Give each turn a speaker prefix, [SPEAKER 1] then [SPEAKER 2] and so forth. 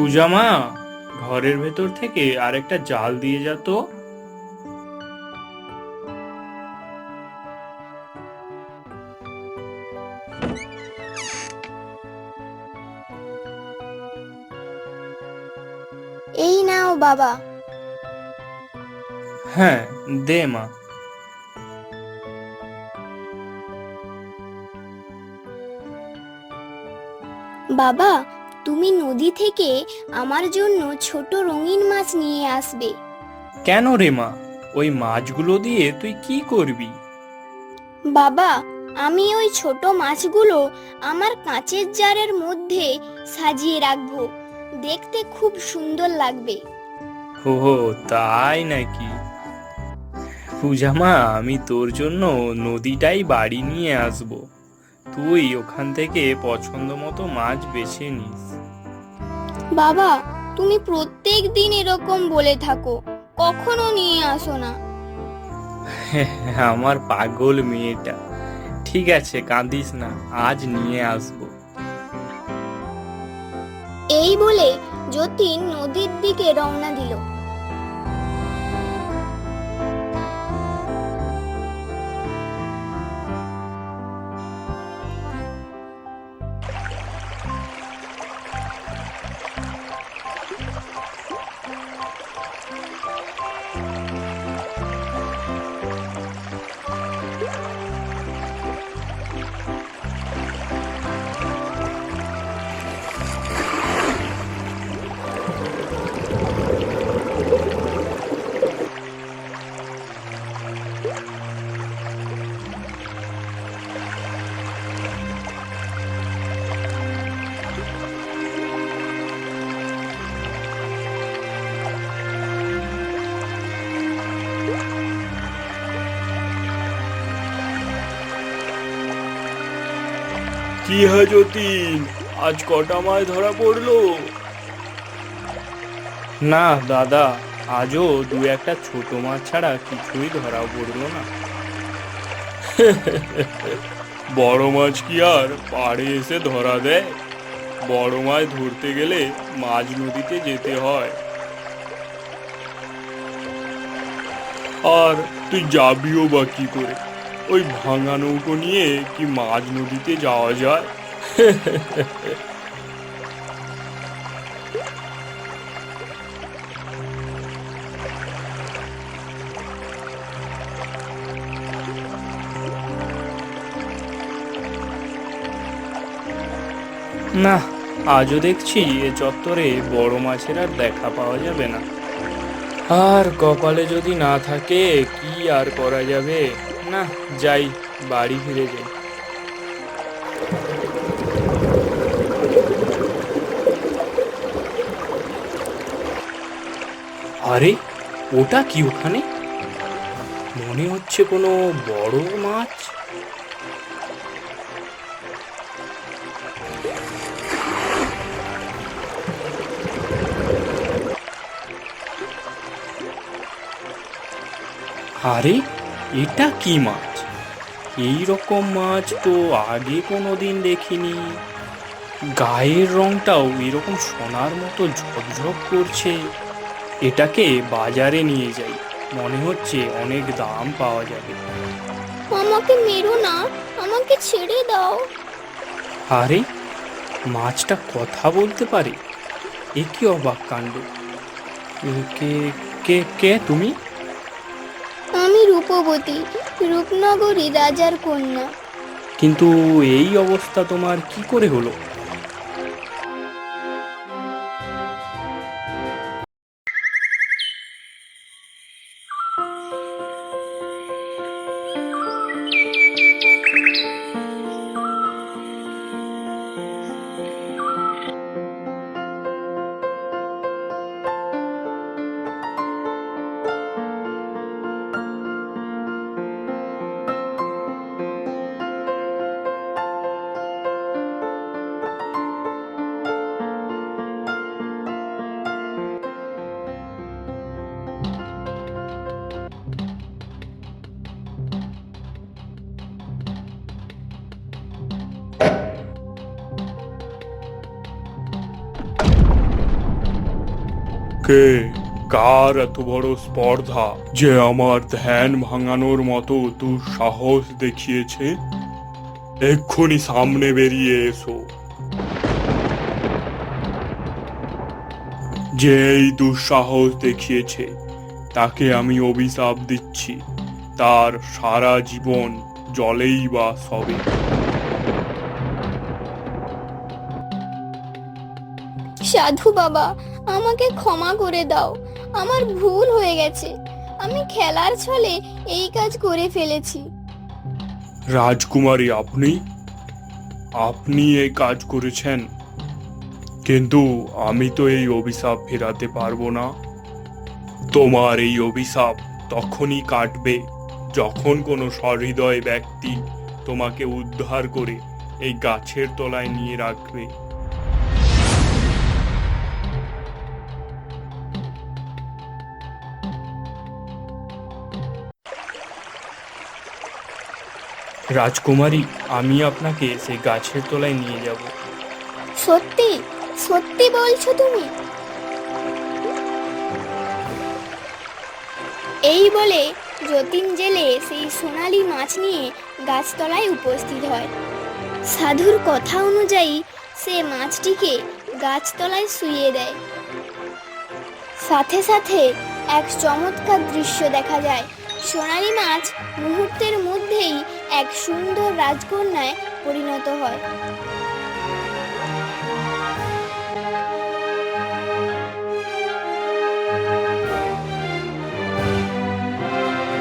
[SPEAKER 1] পূজা মা, ঘরের ভেতর থেকে আরেকটা জাল দিয়ে যা তো।
[SPEAKER 2] এই নাও বাবা।
[SPEAKER 1] হ্যাঁ, দে মা।
[SPEAKER 2] বাবা, তুমি নদী থেকে আমার জন্য ছোট রঙিন মাছ নিয়ে আসবে।
[SPEAKER 1] কেন রে মা? ওই মাছগুলো দিয়ে তুই কি করবি?
[SPEAKER 2] বাবা, আমি ওই ছোট মাছগুলো আমার কাঁচের জারের মধ্যে সাজিয়ে রাখবো। দেখতে খুব সুন্দর লাগবে।
[SPEAKER 1] ও, তাই নাকি? পূজা মা, আমি তোর জন্য নদীটাই বাড়ি নিয়ে আসবো। তুই ওখান থেকে পছন্দ মতো মাছ বেছে নিস।
[SPEAKER 2] বাবা, তুমি প্রত্যেক দিন এরকম বলে থাকো, কখনো নিয়ে আসো না।
[SPEAKER 1] আমার পাগল মেয়েটা। ঠিক আছে, কাঁদিস না, আজ নিয়ে আসবো।
[SPEAKER 2] এই বলে যতীন নদীর দিকে রওনা দিল।
[SPEAKER 1] কি হয় যতীন, আজ কটা মাছ ধরা পড়লো? না দাদা, আজও দু একটা ছোট মাছ ছাড়া কিছুই ধরা পড়লো না। বড় মাছ কি আর পাড়ে এসে ধরা দেয়? বড় মাছ ধরতে গেলে মাঝ নদীতে যেতে হয়। আর তুই যাবিও বা কি করে? ওই ভাঙা নৌকো নিয়ে কি মাঝ নদীতে যাওয়া যায়? না, আজও দেখছি এ চত্বরে বড় মাছের আর দেখা পাওয়া যাবে না। আর কপালে যদি না থাকে কি আর করা যাবে। না, যাই, বাড়ি ফিরে যাই। আরে, ওটা কি ওখানে? মনে হচ্ছে কোনো বড় মাছ। আরে, এটা কি মাছ? এই রকম মাছ তো আগে কোনোদিন দেখিনি। গায়ের রংটাও এরকম সোনার মতো ঝকঝক করছে। এটাকে বাজারে নিয়ে যাই, মনে হচ্ছে অনেক দাম পাওয়া যাবে।
[SPEAKER 2] আমাকে মেরো না, আমাকে ছেড়ে দাও।
[SPEAKER 1] আরে, মাছটা কথা বলতে পারে! এ কি অবাক কাণ্ড! কে কে কে তুমি?
[SPEAKER 2] আমি রূপবতী, রূপনগরী রাজার কন্যা।
[SPEAKER 1] কিন্তু এই অবস্থা তোমার কি করে হলো? কে, কার এত বড় স্পর্ধা যে আমার ধ্যান ভাঙানোর মতো দুঃসাহস দেখিয়েছে? এক্ষুনি সামনে বেরিয়ে এসো। যে এই দুঃসাহস দেখিয়েছে তাকে আমি অভিশাপ দিচ্ছি, তার সারা জীবন জলেই বাস হবে।
[SPEAKER 2] সাধু বাবা, আমাকে ক্ষমা করে দাও। আমার ভুল হয়ে গেছে। আমি খেলার ছলে এই কাজ করে ফেলেছি।
[SPEAKER 1] রাজকুমারী, আপনি আপনি এই কাজ করেছেন, কিন্তু আমি তো এই অভিশাপ ফেরাতে পারবো না। তোমার এই অভিশাপ তখনই কাটবে যখন কোনো সহৃদয় ব্যক্তি তোমাকে উদ্ধার করে এই গাছের তলায় নিয়ে রাখবে। রাজকুমারী, আমি আপনাকে সেই গাছের তলায় নিয়ে যাব।
[SPEAKER 2] সত্যি সত্যি বলছো তুমি? এই বলে যতীন জেলে সেই সোনালী মাছ নিয়ে গাছতলায় উপস্থিত হয়। সাধুর কথা অনুযায়ী সে মাছটিকে গাছতলায় শুইয়ে দেয়। সাথে সাথে এক চমৎকার দৃশ্য দেখা যায়। সোনালী মাছ মুহূর্তের মধ্যেই এক সুন্দর রাজকন্যায় পরিণত হয়।